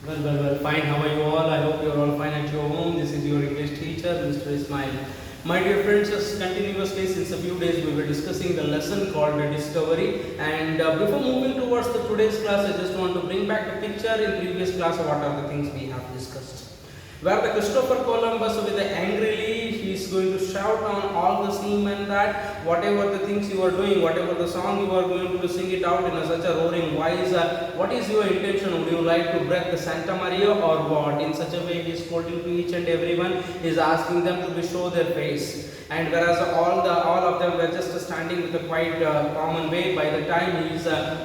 Fine. How are you all? I hope you are all fine at your home. This is your English teacher, Mr. Ismail. My dear friends, just continuously since a few days we were discussing the lesson called the discovery. And before moving towards the today's class, I just want to bring back a picture in previous class of what are the things we have discussed. Where the Christopher Columbus with the angrily he is going to shout on all the seamen that whatever the things you are doing, whatever the song you are going to sing it out in such a roaring voice, what is your intention? Would you like to break the Santa Maria or what? In such a way he is scolding to each and everyone, he is asking them to be show their face. And whereas all of them were just standing with a quite common way, by the time he is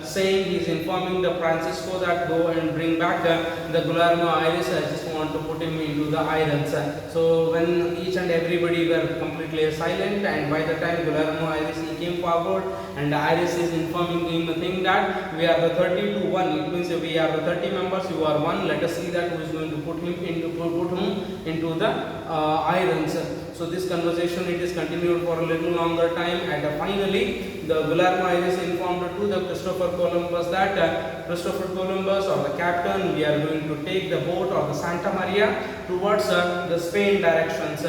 saying, he is informing the Francisco that go and bring back the Guillermo Iris, I just want to put him into the irons. So when each and everybody were completely silent, and by the time Guillermo Iris he came forward, and Iris is informing him the thing that we are the 30 to 1. It means we are the 30 members, you are 1. Let us see that who is going to put him into the irons. So this conversation it is continued for a little longer time, and finally the Guillermo Iris informed to the Christopher Columbus that Christopher Columbus or the captain, we are going to take the boat or the Santa Maria towards the Spain directions.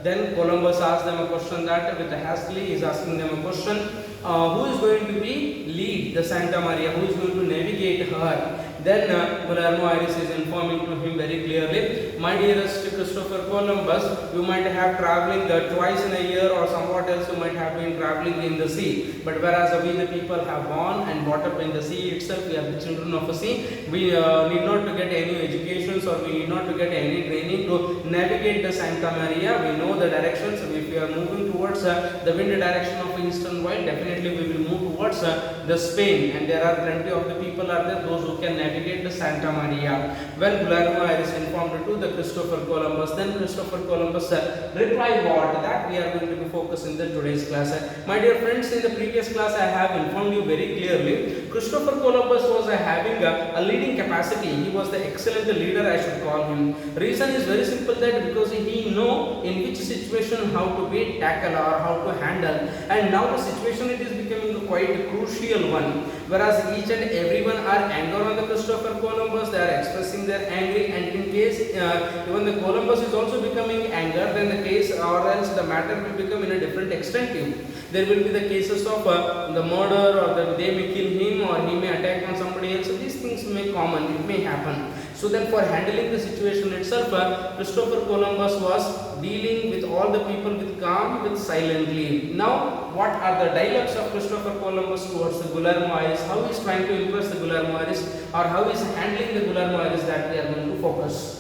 Then Columbus asked them a question that with hastily he is asking them a question, who is going to be lead the Santa Maria, who is going to navigate her? Then Guillermo Iris is informing to him very clearly, my dearest Christopher Columbus, you might have traveling twice in a year or somewhat else you might have been traveling in the sea. But whereas we the people have born and brought up in the sea itself, we are the children of the sea, we need not to get any educations or we need not to get any training to navigate the Santa Maria. We know the directions. If we are moving towards the wind direction of eastern wind, definitely we will move towards the Spain, and there are plenty of the people are there, those who can navigate the Santa Maria. When Guillermo Iris informed to the Christopher Columbus, then Christopher Columbus replied what? That we are going to be focused in the today's class. My dear friends, in the previous class I have informed you very clearly, Christopher Columbus was having a leading capacity. He was the excellent leader, I should call him. Reason is very simple, that because he know in which situation how to be tackle or how to handle, and now the situation it is becoming a quite crucial one, whereas each and everyone are anger on the Christopher Columbus, they are expressing their anger, and in case even the Columbus is also becoming anger, then the case or else the matter will become in a different extent. There will be the cases of the murder, or that they may kill him or he may attack on somebody else. So these things may common, it may happen. So then for handling the situation itself, Christopher Columbus was dealing with all the people with calm, with silently. Now what are the dialogues of Christopher Columbus towards the Guillermo Iris? How he is trying to impress the Guillermo Iris, or how he is handling the Guillermo Iris, that we are going to focus.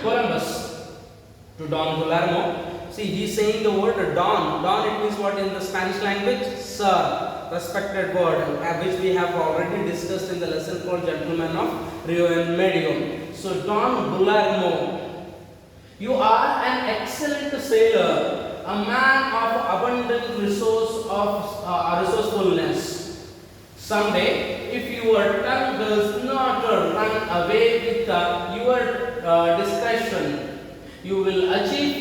Columbus to Don Guillermo. See, he is saying the word Don. Don, it means what in the Spanish language? Sir. Respected word, which we have already discussed in the lesson called Gentleman of Rio and Medio. So Don Guillermo, you are an excellent sailor, a man of abundant resourcefulness. Someday, if your tongue does not run away with your discretion, you will achieve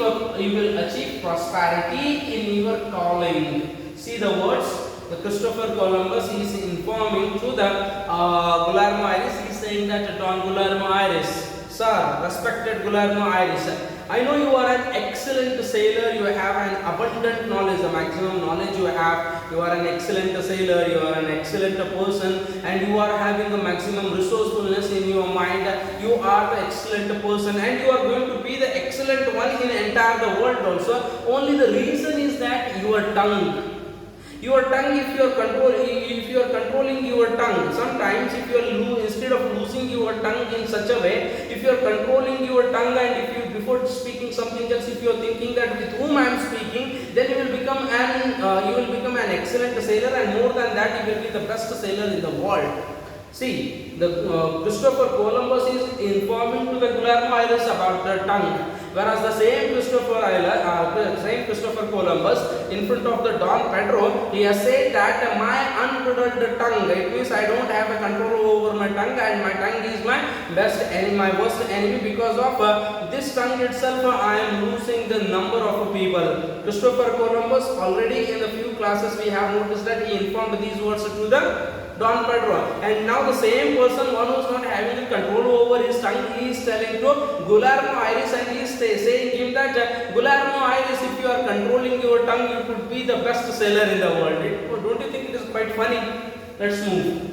prosperity in your calling. See the words. The Christopher Columbus is informing to the Guillermo Iris. He is saying that Don Guillermo Iris, sir, respected Guillermo Iris, I know you are an excellent sailor, you have an abundant knowledge, the maximum knowledge you have, you are an excellent sailor, you are an excellent person, and you are having the maximum resourcefulness in your mind, you are the excellent person, and you are going to be the excellent one in entire the world also. Only the reason is that your tongue, if you are controlling your tongue, sometimes if you are instead of losing your tongue in such a way, if you are controlling your tongue, and if you before speaking something else, if you are thinking that with whom I am speaking, then you will become an excellent sailor, and more than that, you will be the best sailor in the world. See, the Christopher Columbus is informing to the Guillermo Iris about the tongue, whereas the same Christopher Columbus in front of the Don Pedro, he has said that my unbridled tongue, it means I don't have a control over my tongue, and my tongue is my best enemy, my worst enemy. Because of this tongue itself, I am losing the number of people. Christopher Columbus, already in the few classes we have noticed that he informed these words to the Don Pedro. And now the same person, one who is not having the control over his tongue, he is telling to Guillermo Iris, and he is saying him that Guillermo Iris, if you are controlling your tongue, you could be the best seller in the world. Don't you think it is quite funny? Let's move.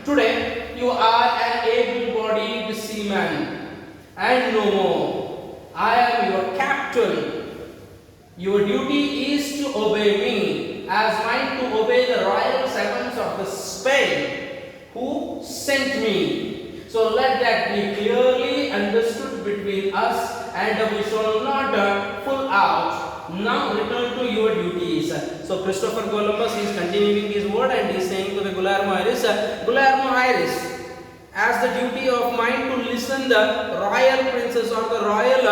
Today, you are an able-bodied seaman, and no more. I am your captain. Your duty is to obey me, as mine to obey the royal servants of the Spain, who sent me. So let that be clearly understood between us, and we shall not pull out. Now return to your duties. So Christopher Columbus is continuing his word, and he is saying to the Guillermo Iris, Guillermo Iris, as the duty of mine to listen the royal princess or the royal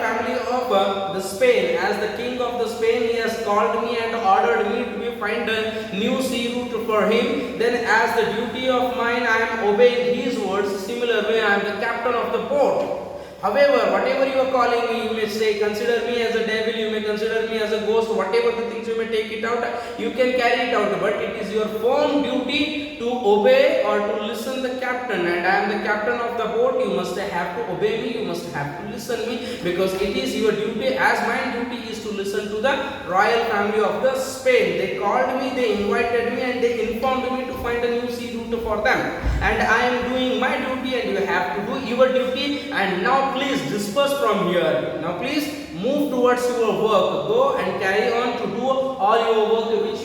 family of the Spain. As the king of the Spain, he has called me and ordered me to find a new sea route for him. Then as the duty of mine, I am obeying his words. Similar way, I am the captain of the boat. However, whatever you are calling me, you may say, consider me as a devil, you may consider me as a ghost, whatever the things you may take it out, you can carry it out. But it is your firm duty to obey or to listen the captain. And I am the captain of the boat, you must have to obey me, you must have to listen me, because it is your duty, as my duty is to listen to the royal family of the Spain. They called me, they invited me, and they informed me to find a new sea route for them. And I am doing my duty, and you have to do your duty. And now please disperse from here. Now please move towards your work. Go and carry on to do all your work which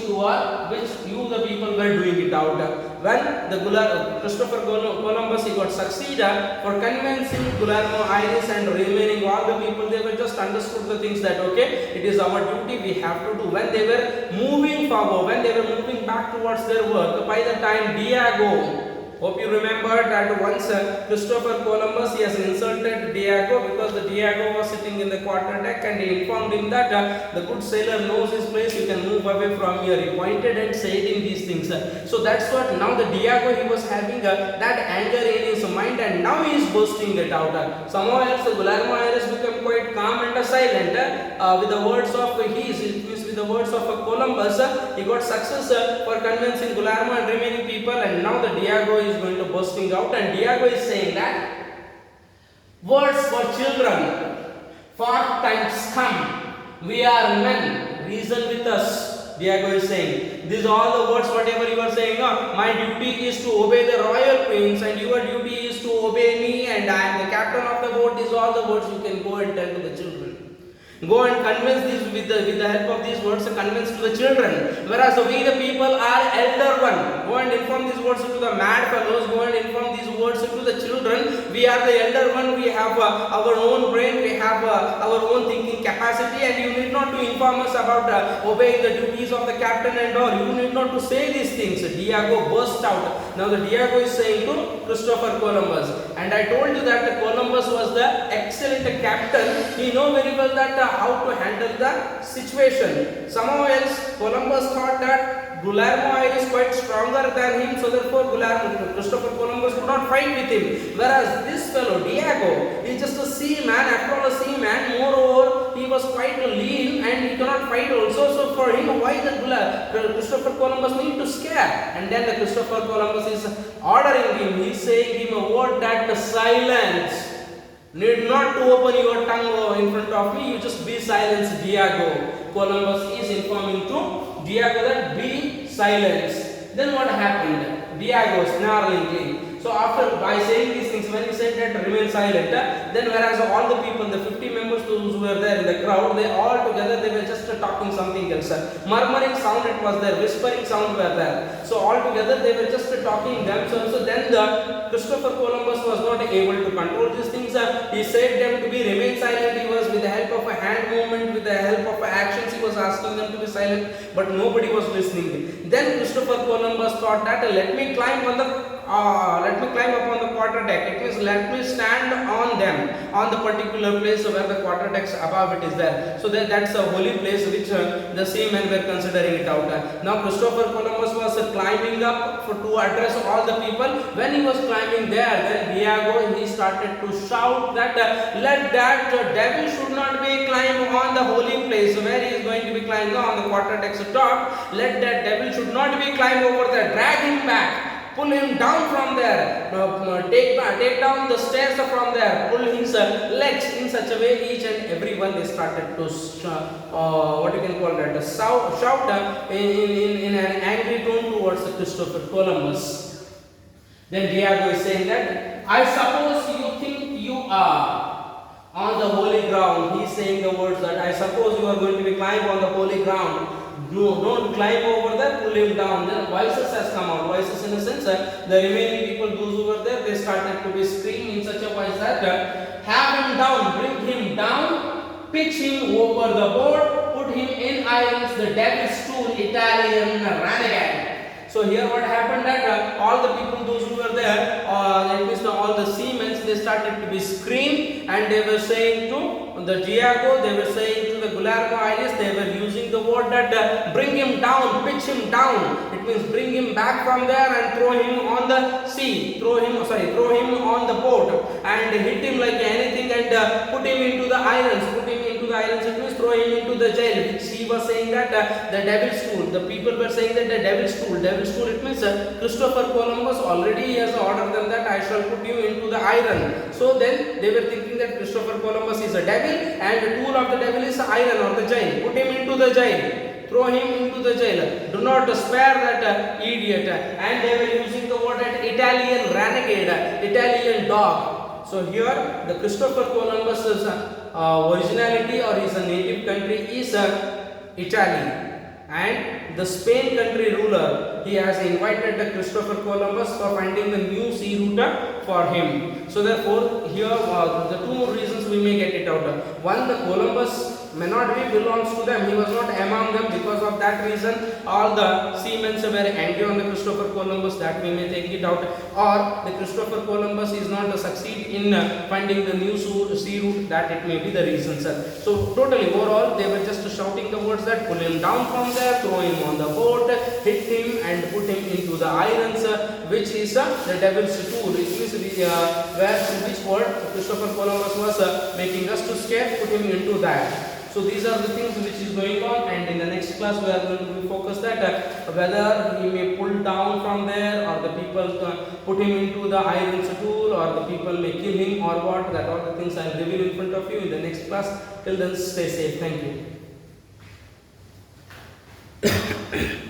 you the people were doing it out. When the Christopher Columbus, he got succeeded for convincing Guillermo Iris and remaining all the people, they were just understood the things that okay, it is our duty, we have to do. When they were moving forward, when they were moving back towards their work, by the time Diego, hope you remember that once Christopher Columbus, he has insulted Diego, because the Diego was sitting in the quarter deck, and he informed him that the good sailor knows his place, you can move away from here. He pointed and said in these things. So that's what now the Diego, he was having that anger in his mind, and now he is bursting it out. Somehow else Guillermo Iris became quite calm and silent with the words of his, it means with the words of Columbus, he got success for convincing Guillermo and remaining people, and now the Diego is going to bursting out, and Diego is saying that words for children, for times come, we are men, reason with us. Diego is saying, these are all the words, whatever you are saying, my duty is to obey the royal prince, and your duty is to obey me, and I am the captain of the boat. These are all the words you can go and tell to the children. Go and convince this with the help of these words, convince to the children. Whereas we the people are elder one. Go and inform these words to the mad fellows. Go and inform these words to the children. We are the elder one. We have our own brain. We have our own thinking capacity, and you need not to inform us about obeying the duties of the captain and all. You need not to say these things. Diego burst out. Now the Diego is saying to Christopher Columbus, and I told you that Columbus was the excellent captain. He know very well that how to handle the situation. Somehow else Columbus thought that Guillermo Iris is quite stronger than him, so therefore Christopher Columbus could not fight with him. Whereas this fellow Diego is just a seaman, after all a seaman, moreover he was quite lean and he cannot fight also. So for him, why the Christopher Columbus need to scare? And then the Christopher Columbus is ordering him, he is saying him a word that silence. Need not to open your tongue in front of me, you just be silent, Diego. Columbus is informing to Diego that be silent. Then what happened? Diego snarlingly. So after by saying these things, when he said that remain silent, then whereas all the people, the 50 members who were there in the crowd, they all together they were just talking something else. Murmuring sound it was there, whispering sound were there. So all together they were just talking themselves. So then the Christopher Columbus was not able to control these things. He said them to be remain silent. He was with the help of a hand movement, with the help of actions, he was asking them to be silent, but nobody was listening. Then Christopher Columbus thought that let me climb on the let me climb upon the quarter deck. It means let me stand on them, on the particular place where the quarter decks above it is there. So that's a holy place which the seamen were considering it out. Now Christopher Columbus was climbing up to address all the people. When he was climbing there, then Diego, he started to shout that let that devil should not be climbed on the holy place where he is going to be climbing on the quarter deck's top. Let that devil should not be climbed over there. Drag him back. Pull him down from there. Take down the stairs from there. Pull his legs in such a way. Each and every one they started to what you can call that, shout in an angry tone towards Christopher Columbus. Then Diego is saying that I suppose you think you are on the holy ground. He is saying the words that I suppose you are going to be climbing on the holy ground. No, don't climb over there, pull him down. Then voices has come out. Voices in a sense, the remaining people, those who were there, they started to be screaming in such a voice that have him down, bring him down, pitch him over the board, put him in irons, the devil's stool, Italian renegade. So here what happened that all the people, those who were there, that means all the seamen, they started to be screamed, and they were saying to the Diego, they were saying to the Guillermo Iris, they were using the word that bring him down, pitch him down. It means bring him back from there and throw him on the sea, throw him on the boat and hit him like anything and put him into the irons, it means throw him into the jail, which he was saying that the devil's stool. The people were saying that the devil's stool, it means Christopher Columbus already has ordered them that I shall put you into the iron. So then they were thinking that Christopher Columbus is a devil and the tool of the devil is the iron or the jail. Put him into the jail. Throw him into the jail. Do not spare that idiot. And they were using the word that Italian renegade, Italian dog. So here the Christopher Columbus's originality or his native country is Italy. And the Spain country ruler, he has invited the Christopher Columbus for finding the new sea route for him. So therefore here the two more reasons we may get it out. One, the Columbus may not be belongs to them, he was not among them. Because of that reason all the seamen were angry on the Christopher Columbus, that we may take it out. Or the Christopher Columbus is not succeed in finding the new sea route, that it may be the reason, sir. So totally overall they were just shouting the words that pull him down from there, throw him on the boat, hit him and put him into the irons, which is the devil's tool. It means which word Christopher Columbus was making us to scare, put him into that. So these are the things which is going on, and in the next class we are going to be focused that whether he may pull down from there, or the people put him into the irons tool, or the people may kill him, or what. That all the things I will reveal in front of you in the next class. Till then, stay safe. Thank you.